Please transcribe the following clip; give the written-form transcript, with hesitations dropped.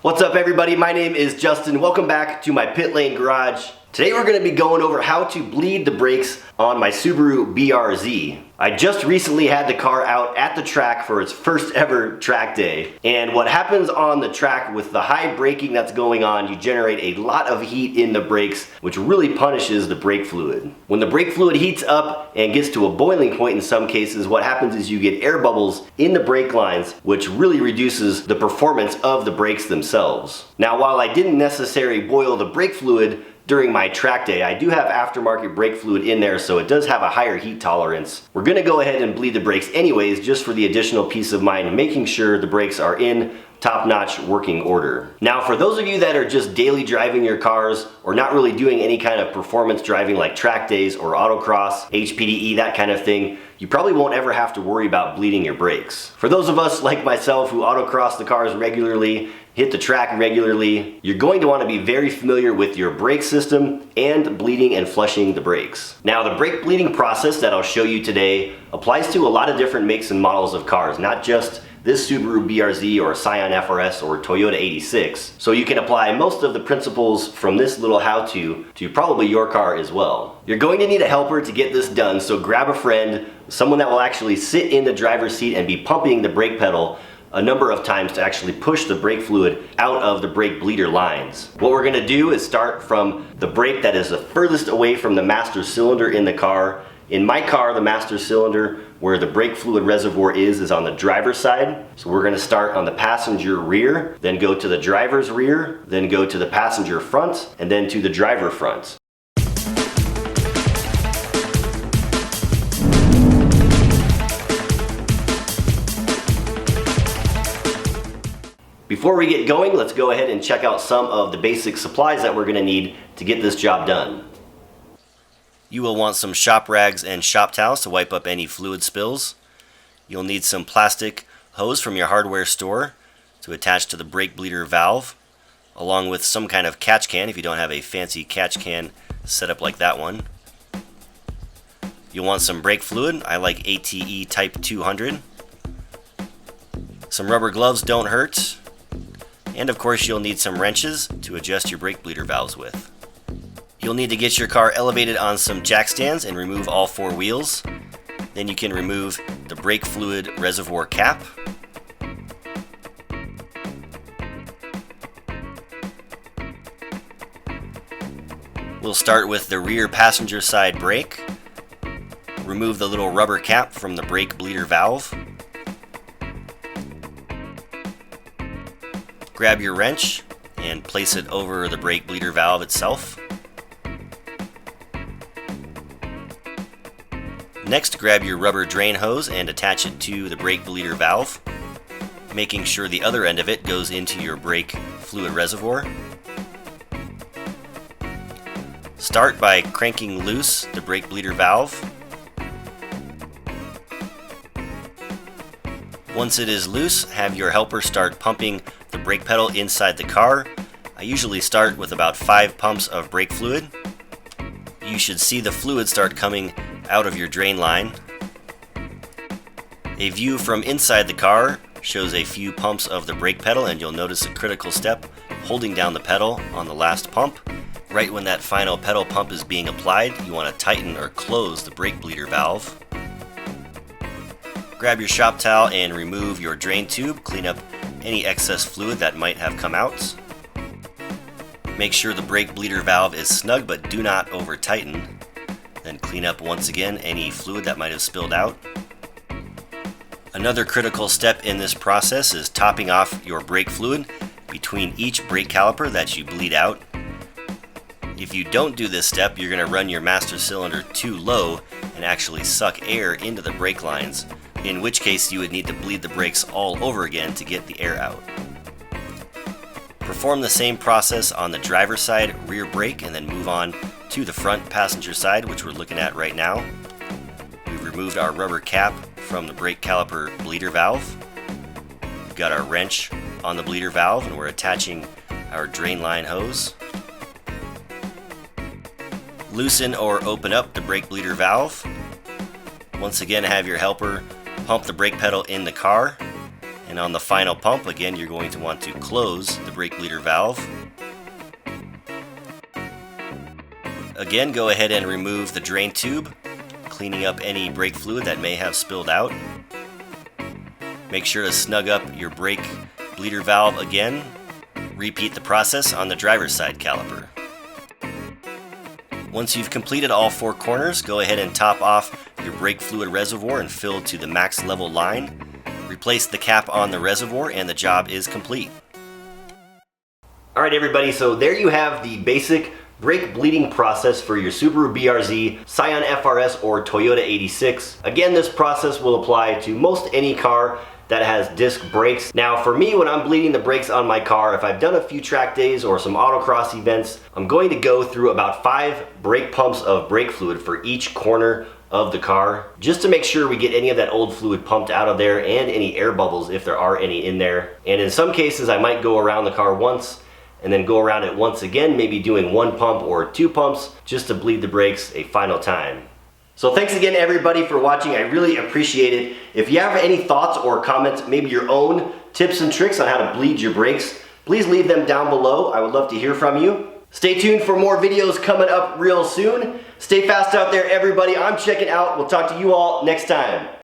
What's up everybody, my name is Justin. Welcome back to my pit lane garage. Today we're going to be going over how to bleed the brakes on my Subaru BRZ. I just recently had the car out at the track for its first ever track day. And what happens on the track with the high braking that's going on, you generate a lot of heat in the brakes, which really punishes the brake fluid. When the brake fluid heats up and gets to a boiling point in some cases, what happens is you get air bubbles in the brake lines, which really reduces the performance of the brakes themselves. Now, while I didn't necessarily boil the brake fluid during my track day, I do have aftermarket brake fluid in there, so it does have a higher heat tolerance. We're gonna go ahead and bleed the brakes anyways, just for the additional peace of mind, making sure the brakes are in top-notch working order. Now, for those of you that are just daily driving your cars or not really doing any kind of performance driving like track days or autocross, HPDE, that kind of thing, you probably won't ever have to worry about bleeding your brakes. For those of us like myself who autocross the cars regularly, hit the track regularly, you're going to want to be very familiar with your brake system and bleeding and flushing the brakes. Now, the brake bleeding process that I'll show you today applies to a lot of different makes and models of cars, not just this Subaru BRZ or Scion FRS or Toyota 86. So you can apply most of the principles from this little how-to to probably your car as well. You're going to need a helper to get this done, so grab a friend, someone that will actually sit in the driver's seat and be pumping the brake pedal a number of times to actually push the brake fluid out of the brake bleeder lines. What we're gonna do is start from the brake that is the furthest away from the master cylinder in the car. In my car, the master cylinder where the brake fluid reservoir is on the driver's side. So we're gonna start on the passenger rear, then go to the driver's rear, then go to the passenger front, and then to the driver front. Before we get going, let's go ahead and check out some of the basic supplies that we're gonna need to get this job done. You will want some shop rags and shop towels to wipe up any fluid spills. You'll need some plastic hose from your hardware store to attach to the brake bleeder valve, along with some kind of catch can if you don't have a fancy catch can set up like that one. You'll want some brake fluid. I like ATE Type 200. Some rubber gloves don't hurt. And of course you'll need some wrenches to adjust your brake bleeder valves with. You'll need to get your car elevated on some jack stands and remove all four wheels. Then you can remove the brake fluid reservoir cap. We'll start with the rear passenger side brake. Remove the little rubber cap from the brake bleeder valve. Grab your wrench and place it over the brake bleeder valve itself. Next, grab your rubber drain hose and attach it to the brake bleeder valve, making sure the other end of it goes into your brake fluid reservoir. Start by cranking loose the brake bleeder valve. Once it is loose, have your helper start pumping the brake pedal inside the car. I usually start with about 5 pumps of brake fluid. You should see the fluid start coming out of your drain line. A view from inside the car shows a few pumps of the brake pedal, and you'll notice a critical step holding down the pedal on the last pump. Right when that final pedal pump is being applied, you want to tighten or close the brake bleeder valve. Grab your shop towel and remove your drain tube. Clean up any excess fluid that might have come out. Make sure the brake bleeder valve is snug, but do not over tighten. Then clean up once again any fluid that might have spilled out. Another critical step in this process is topping off your brake fluid between each brake caliper that you bleed out. If you don't do this step, you're going to run your master cylinder too low and actually suck air into the brake lines, in which case you would need to bleed the brakes all over again to get the air out. Perform the same process on the driver's side rear brake and then move on to the front passenger side, which we're looking at right now. We've removed our rubber cap from the brake caliper bleeder valve. We've got our wrench on the bleeder valve and we're attaching our drain line hose. Loosen or open up the brake bleeder valve. Once again, have your helper pump the brake pedal in the car And on the final pump, again, you're going to want to close the brake bleeder valve. Again, go ahead and remove the drain tube, cleaning up any brake fluid that may have spilled out. Make sure to snug up your brake bleeder valve again. Repeat the process on the driver's side caliper. Once you've completed all 4 corners, go ahead and top off your brake fluid reservoir and fill to the max level line. Replace the cap on the reservoir and the job is complete. Alright everybody, so there you have the basic brake bleeding process for your Subaru BRZ, Scion FRS, or Toyota 86. Again, this process will apply to most any car that has disc brakes. Now for me, when I'm bleeding the brakes on my car, if I've done a few track days or some autocross events, I'm going to go through about 5 brake pumps of brake fluid for each corner of the car, just to make sure we get any of that old fluid pumped out of there and any air bubbles if there are any in there. And in some cases, I might go around the car once and then go around it once again, maybe doing 1 pump or 2 pumps just to bleed the brakes a final time. So thanks again everybody for watching. I really appreciate it. If you have any thoughts or comments, maybe your own tips and tricks on how to bleed your brakes, please leave them down below. I would love to hear from you. Stay tuned for more videos coming up real soon. Stay fast out there everybody. I'm checking out. We'll talk to you all next time.